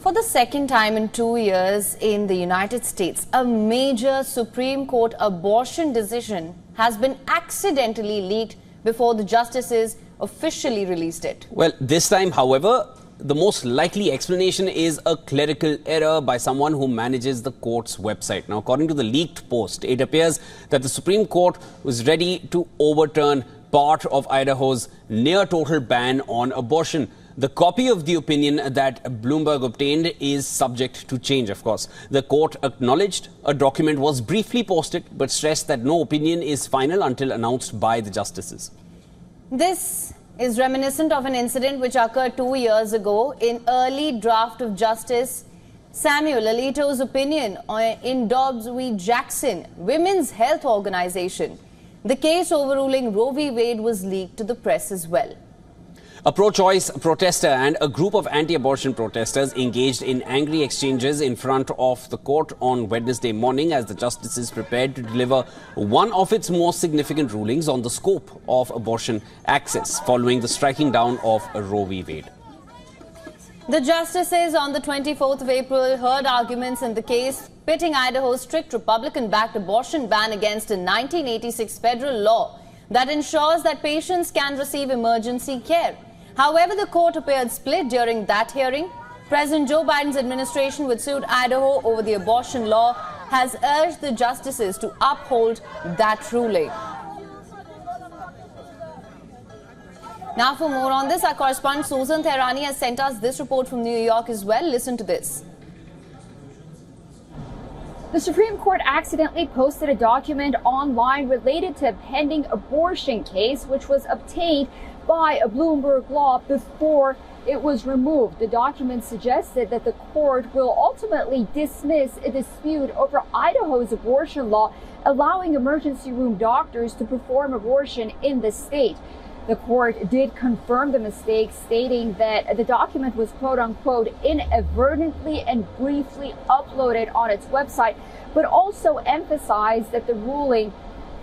For the second time in 2 years in the United States, a major Supreme Court abortion decision has been accidentally leaked before the justices officially released it. Well, this time, however, the most likely explanation is a clerical error by someone who manages the court's website. Now, according to the leaked post, it appears that the Supreme Court was ready to overturn part of Idaho's near-total ban on abortion. The copy of the opinion that Bloomberg obtained is subject to change, of course. The court acknowledged a document was briefly posted, but stressed that no opinion is final until announced by the justices. This is reminiscent of an incident which occurred 2 years ago in early draft of Justice Samuel Alito's opinion in Dobbs v. Jackson, Women's Health Organization. The case overruling Roe v. Wade was leaked to the press as well. A pro-choice protester and a group of anti-abortion protesters engaged in angry exchanges in front of the court on Wednesday morning as the justices prepared to deliver one of its most significant rulings on the scope of abortion access following the striking down of Roe v. Wade. The justices on the 24th of April heard arguments in the case pitting Idaho's strict Republican-backed abortion ban against a 1986 federal law that ensures that patients can receive emergency care. However, the court appeared split during that hearing. President Joe Biden's administration, which sued Idaho over the abortion law, has urged the justices to uphold that ruling. Now, for more on this, our correspondent Susan Tehrani has sent us this report from New York as well. Listen to this. The Supreme Court accidentally posted a document online related to a pending abortion case, which was obtained by a Bloomberg law before it was removed. The document suggested that the court will ultimately dismiss a dispute over Idaho's abortion law, allowing emergency room doctors to perform abortion in the state. The court did confirm the mistake, stating that the document was quote-unquote inadvertently and briefly uploaded on its website, but also emphasized that the ruling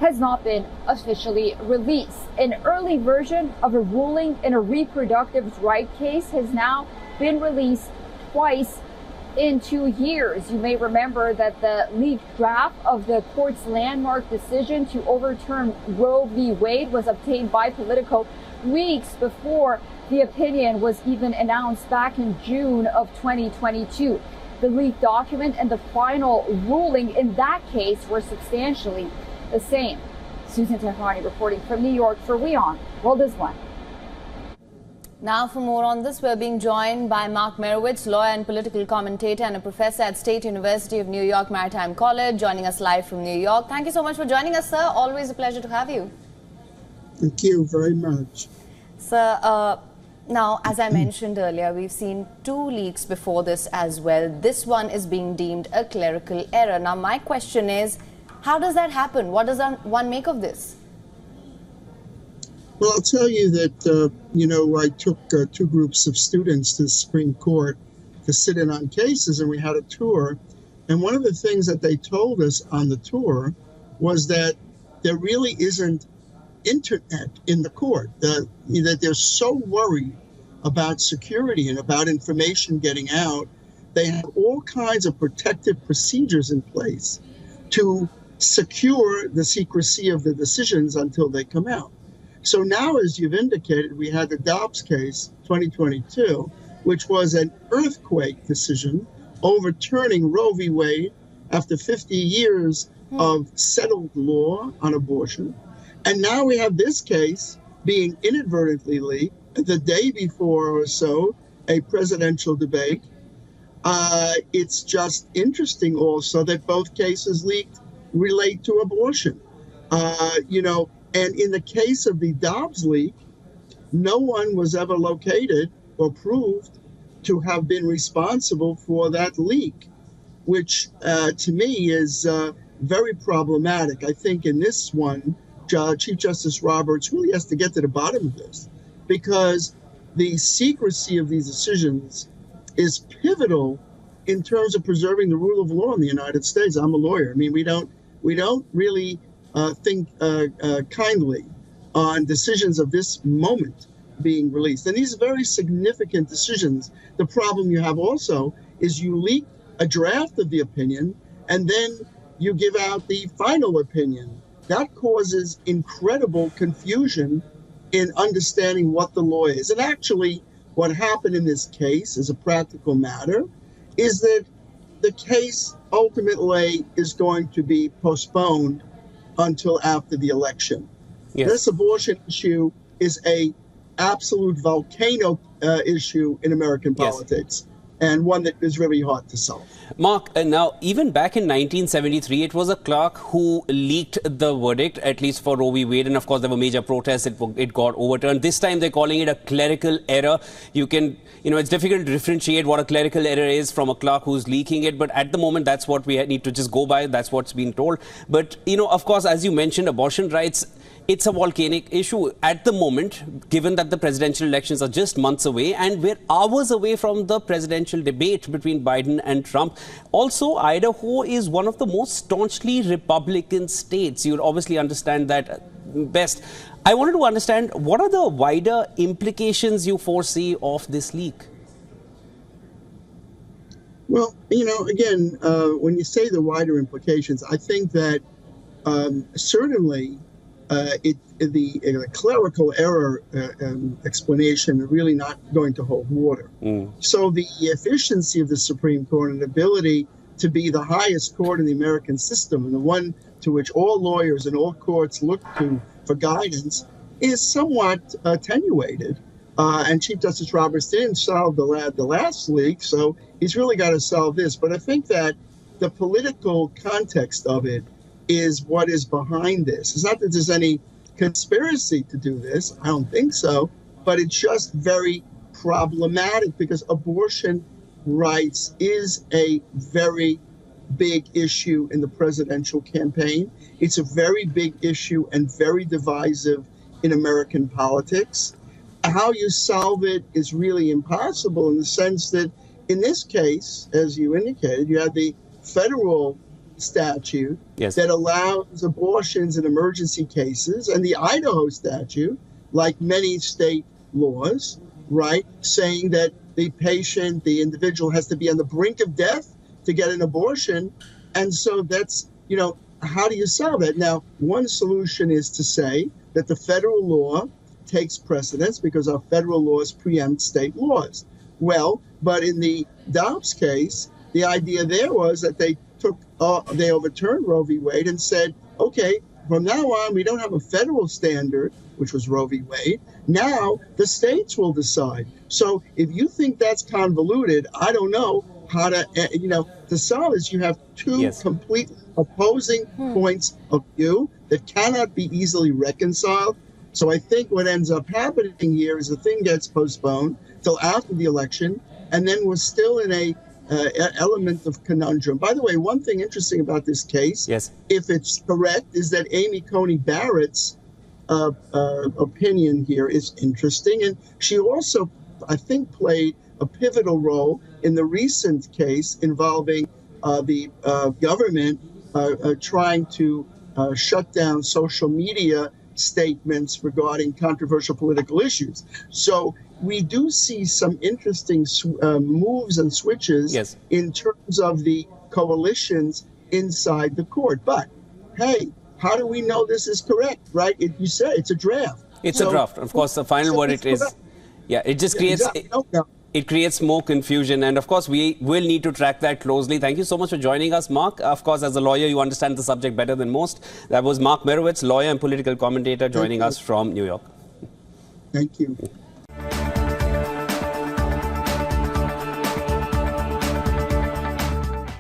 has not been officially released. An early version of a ruling in a reproductive right case has now been released twice in 2 years. You may remember that the leaked draft of the court's landmark decision to overturn Roe v. Wade was obtained by Politico weeks before the opinion was even announced back in June of 2022. The leaked document and the final ruling in that case were substantially the same. Susan Tehrani reporting from New York for WION World is One. Now, for more on this, we're being joined by Mark Merowitz, lawyer and political commentator and a professor at State University of New York Maritime College, joining us live from New York. Thank you so much for joining us, sir. Always a pleasure to have you. Thank you very much. Sir, now, as I mentioned earlier, we've seen 2 leaks before this as well. This one is being deemed a clerical error. Now, my question is, how does that happen? What does one make of this? Well, I'll tell you that, I took 2 groups of students to the Supreme Court to sit in on cases, and we had a tour. And one of the things that they told us on the tour was that there really isn't internet in the court, that they're so worried about security and about information getting out. They have all kinds of protective procedures in place to secure the secrecy of the decisions until they come out. So now, as you've indicated, we had the Dobbs case, 2022, which was an earthquake decision overturning Roe v. Wade after 50 years of settled law on abortion. And now we have this case being inadvertently leaked the day before or so a presidential debate. It's just interesting also that both cases leaked relate to abortion. And in the case of the Dobbs leak, no one was ever located or proved to have been responsible for that leak, which to me is very problematic. I think in this one, Chief Justice Roberts really has to get to the bottom of this, because the secrecy of these decisions is pivotal in terms of preserving the rule of law in the United States. I'm a lawyer. I mean, we don't really think kindly on decisions of this moment being released. And these are very significant decisions. The problem you have also is you leak a draft of the opinion and then you give out the final opinion. That causes incredible confusion in understanding what the law is. And actually, what happened in this case, as a practical matter, is that the case ultimately is going to be postponed until after the election. Yes. This abortion issue is a absolute volcano issue in American politics, and one that is really hard to solve. Mark, now, even back in 1973, it was a clerk who leaked the verdict, at least for Roe v. Wade. And of course, there were major protests. It got overturned. This time, they're calling it a clerical error. It's difficult to differentiate what a clerical error is from a clerk who's leaking it. But at the moment, that's what we need to just go by. That's what's been told. But, of course, as you mentioned, abortion rights, it's a volcanic issue at the moment, given that the presidential elections are just months away and we're hours away from the presidential debate between Biden and Trump. Also, Idaho is one of the most staunchly Republican states. You'd obviously understand that best. I wanted to understand, what are the wider implications you foresee of this leak? Well, again, when you say the wider implications, I think that certainly the clerical error explanation really not going to hold water. So the efficiency of the Supreme Court and ability to be the highest court in the American system and the one to which all lawyers and all courts look to for guidance is somewhat attenuated. And Chief Justice Roberts didn't solve the last leak, so he's really got to solve this. But I think that the political context of it is what is behind this. It's not that there's any conspiracy to do this. I don't think so. But it's just very problematic because abortion rights is a very big issue in the presidential campaign. It's a very big issue and very divisive in American politics. How you solve it is really impossible in the sense that in this case, as you indicated, you have the federal statute that allows abortions in emergency cases, and the Idaho statute, like many state laws, right, saying that the patient, the individual has to be on the brink of death to get an abortion. And so that's, how do you solve that? Now, one solution is to say that the federal law takes precedence because our federal laws preempt state laws. Well, but in the Dobbs case, the idea there was that they overturned Roe v. Wade and said, okay, from now on, we don't have a federal standard, which was Roe v. Wade. Now the states will decide. So if you think that's convoluted, I don't know how to solve this. You have two completely opposing points of view that cannot be easily reconciled. So I think what ends up happening here is the thing gets postponed till after the election, and then we're still in a element of conundrum. By the way, one thing interesting about this case, if it's correct, is that Amy Coney Barrett's opinion here is interesting. And she also, I think, played a pivotal role in the recent case involving the government trying to shut down social media statements regarding controversial political issues. So we do see some interesting moves and switches in terms of the coalitions inside the court. But hey, how do we know this is correct, right? You said it's a draft. It's a draft. Of course, the final verdict is, it just creates, it creates more confusion. And of course, we will need to track that closely. Thank you so much for joining us, Mark. Of course, as a lawyer, you understand the subject better than most. That was Mark Merowitz, lawyer and political commentator, joining us from New York. Thank you.